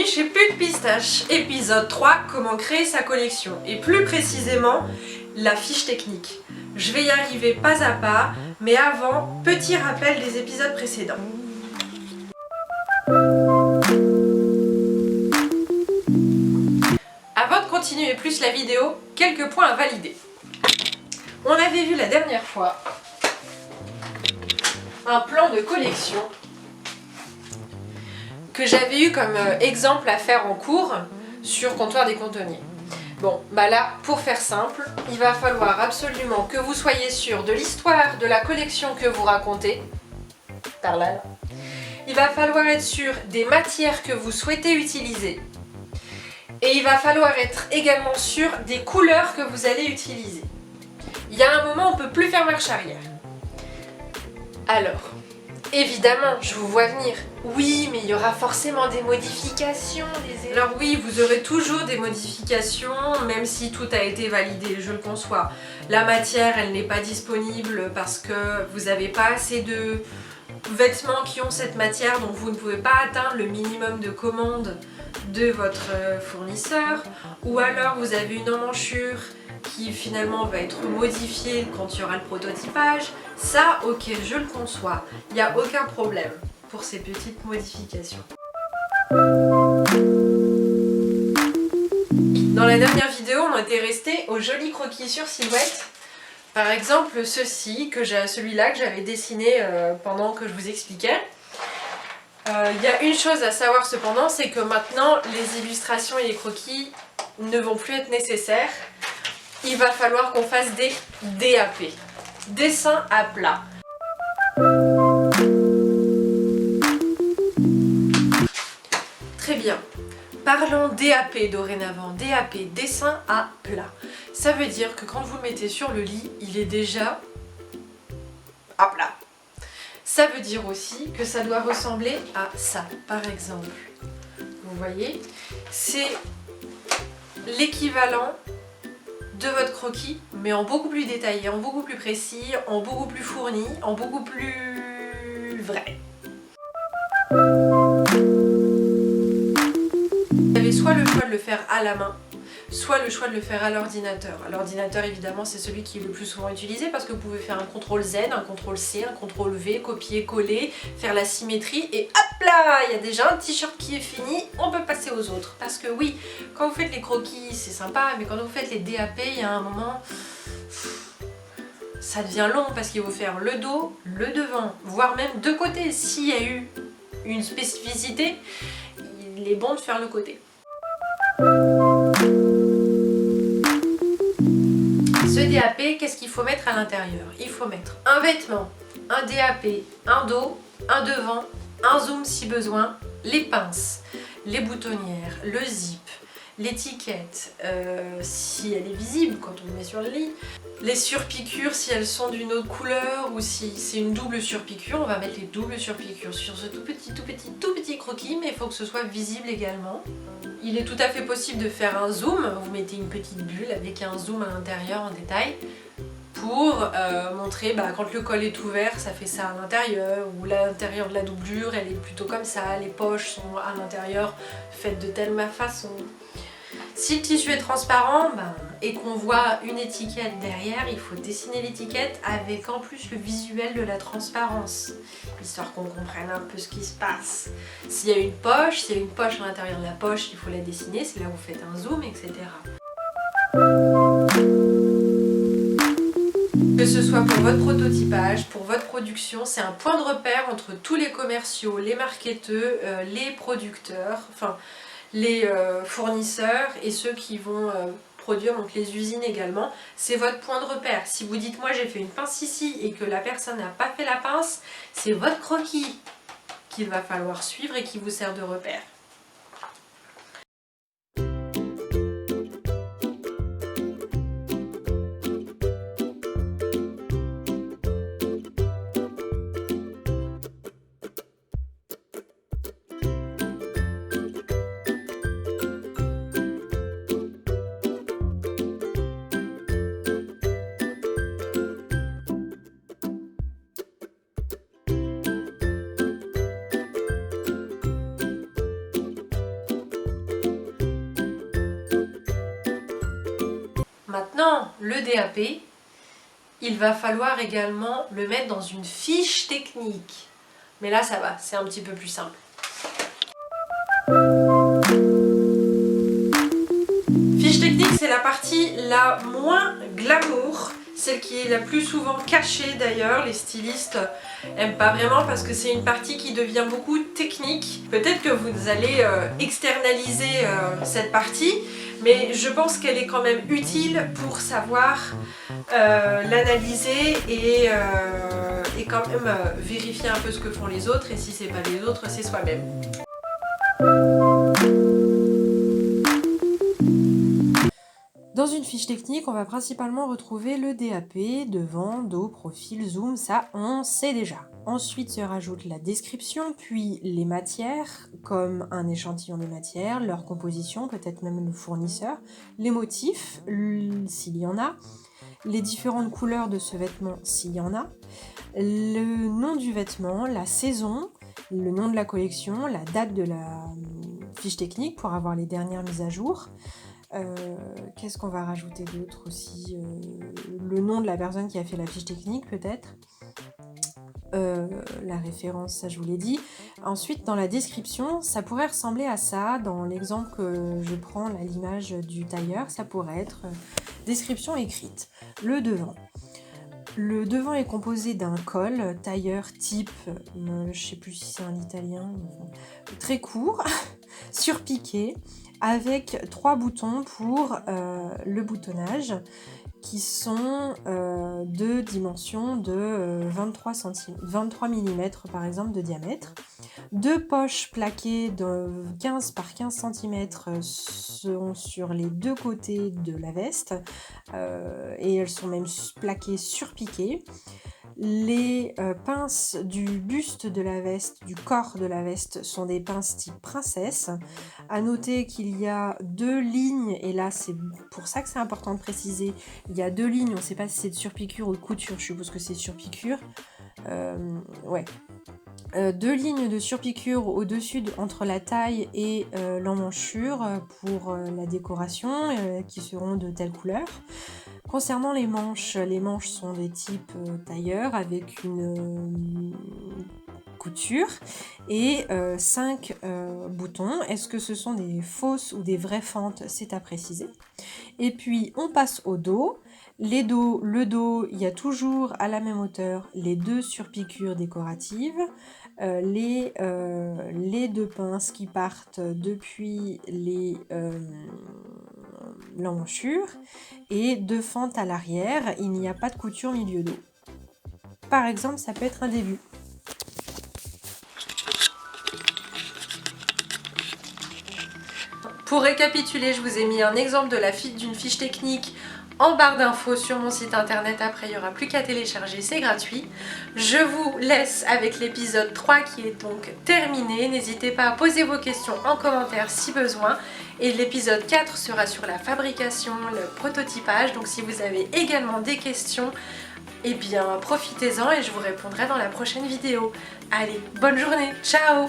Bienvenue chez Pulpe Pistache, épisode 3, comment créer sa collection, et plus précisément, la fiche technique. Je vais y arriver pas à pas, mais avant, petit rappel des épisodes précédents. Avant de continuer plus la vidéo, quelques points à valider. On avait vu la dernière fois un plan de collection que j'avais eu comme exemple à faire en cours sur Comptoir des Contenus. Bon, bah là, pour faire simple, il va falloir absolument que vous soyez sûr de l'histoire de la collection que vous racontez. Par là. Il va falloir être sûr des matières que vous souhaitez utiliser. Et il va falloir être également sûr des couleurs que vous allez utiliser. Il y a un moment, on ne peut plus faire marche arrière. Alors, évidemment, je vous vois venir. Oui, mais il y aura forcément des modifications. Alors oui, vous aurez toujours des modifications, même si tout a été validé, je le conçois. La matière, elle n'est pas disponible parce que vous n'avez pas assez de vêtements qui ont cette matière, donc vous ne pouvez pas atteindre le minimum de commandes de votre fournisseur. Ou alors vous avez une emmanchure qui finalement va être modifiée quand il y aura le prototypage. Ça, ok, je le conçois. Il n'y a aucun problème pour ces petites modifications. Dans la dernière vidéo, on était resté aux jolis croquis sur silhouette. Par exemple, celui-là que j'avais dessiné pendant que je vous expliquais. Il y a une chose à savoir cependant, c'est que maintenant, les illustrations et les croquis ne vont plus être nécessaires. Il va falloir qu'on fasse des DAP, dessin à plat. Très bien. Parlons DAP dorénavant. DAP, dessin à plat. Ça veut dire que quand vous le mettez sur le lit, il est déjà à plat. Ça veut dire aussi que ça doit ressembler à ça, par exemple. Vous voyez, c'est l'équivalent de votre croquis, mais en beaucoup plus détaillé, en beaucoup plus précis, en beaucoup plus fourni, en beaucoup plus vrai. Vous avez soit le choix de le faire à la main, soit le choix de le faire à l'ordinateur. L'ordinateur, évidemment, c'est celui qui est le plus souvent utilisé parce que vous pouvez faire un CTRL-Z, un CTRL-C, un CTRL-V, copier-coller, faire la symétrie et hop là, il y a déjà un t-shirt qui est fini, on peut passer aux autres. Parce que oui, quand vous faites les croquis, c'est sympa, mais quand vous faites les DAP, il y a un moment, ça devient long parce qu'il faut faire le dos, le devant, voire même deux côtés. S'il y a eu une spécificité, il est bon de faire le côté. Ce DAP, qu'est-ce qu'il faut mettre à l'intérieur? Il faut mettre un vêtement, un DAP, un dos, un devant, un zoom si besoin, les pinces, les boutonnières, le zip, l'étiquette si elle est visible quand on le met sur le lit, les surpiqûres si elles sont d'une autre couleur ou si c'est une double surpiqûre, on va mettre les doubles surpiqûres sur ce tout petit croquis, mais il faut que ce soit visible également. Il est tout à fait possible de faire un zoom, vous mettez une petite bulle avec un zoom à l'intérieur en détail pour montrer quand le col est ouvert, ça fait ça à l'intérieur, ou l'intérieur de la doublure, elle est plutôt comme ça, les poches sont à l'intérieur, faites de telle façon. Si le tissu est transparent et qu'on voit une étiquette derrière, il faut dessiner l'étiquette avec en plus le visuel de la transparence, histoire qu'on comprenne un peu ce qui se passe. S'il y a une poche à l'intérieur de la poche, il faut la dessiner, c'est là où vous faites un zoom, etc. Que ce soit pour votre prototypage, pour votre production, c'est un point de repère entre tous les commerciaux, les marketeurs, les producteurs, enfin les fournisseurs et ceux qui vont produire, donc les usines également. C'est votre point de repère. Si vous dites moi j'ai fait une pince ici et que la personne n'a pas fait la pince, c'est votre croquis qu'il va falloir suivre et qui vous sert de repère. le DAP, il va falloir également le mettre dans une fiche technique. Mais là ça va, c'est un petit peu plus simple. Fiche technique, c'est la partie la moins glamour, celle qui est la plus souvent cachée d'ailleurs. Les stylistes n'aiment pas vraiment parce que c'est une partie qui devient beaucoup technique. Peut-être que vous allez externaliser cette partie, mais je pense qu'elle est quand même utile pour savoir l'analyser et quand même vérifier un peu ce que font les autres, et si c'est pas les autres, c'est soi-même. Dans une fiche technique, on va principalement retrouver le DAP, devant, dos, profil, zoom, ça on sait déjà. Ensuite se rajoute la description, puis les matières, comme un échantillon de matière, leur composition, peut-être même le fournisseur, les motifs, s'il y en a, les différentes couleurs de ce vêtement, s'il y en a, le nom du vêtement, la saison, le nom de la collection, la date de la fiche technique pour avoir les dernières mises à jour. Qu'est-ce qu'on va rajouter d'autre aussi, le nom de la personne qui a fait la fiche technique peut-être, la référence, ça je vous l'ai dit. Ensuite dans la description, ça pourrait ressembler à ça. Dans l'exemple que je prends, là, l'image du tailleur, ça pourrait être description écrite. Le devant. Le devant est composé d'un col, tailleur type, je sais plus si c'est un italien, très court, surpiqué, avec 3 boutons pour le boutonnage, qui sont de dimension de 23 mm par exemple de diamètre. 2 poches plaquées de 15 par 15 cm sont sur les 2 côtés de la veste, et elles sont même plaquées surpiquées. Les pinces du buste de la veste, du corps de la veste, sont des pinces type princesse. À noter qu'il y a 2 lignes, et là c'est pour ça que c'est important de préciser, il y a 2 lignes, on ne sait pas si c'est de surpiqûre ou de couture, je suppose que c'est surpiqûre. Ouais. 2 lignes de surpiqûre au-dessus entre la taille et l'emmanchure pour la décoration, qui seront de telle couleur. Concernant les manches sont des types tailleur avec une couture et 5 boutons. Est-ce que ce sont des fausses ou des vraies fentes? C'est à préciser. Et puis on passe au dos. Le dos, il y a toujours à la même hauteur les 2 surpiqûres décoratives, les 2 pinces qui partent depuis l'emmanchure, et 2 fentes à l'arrière. Il n'y a pas de couture milieu dos. Par exemple, ça peut être un début. Pour récapituler, je vous ai mis un exemple d'une fiche technique en barre d'infos sur mon site internet. Après, il n'y aura plus qu'à télécharger, c'est gratuit. Je vous laisse avec l'épisode 3 qui est donc terminé. N'hésitez pas à poser vos questions en commentaire si besoin. Et l'épisode 4 sera sur la fabrication, le prototypage. Donc si vous avez également des questions, eh bien profitez-en et je vous répondrai dans la prochaine vidéo. Allez, bonne journée, ciao!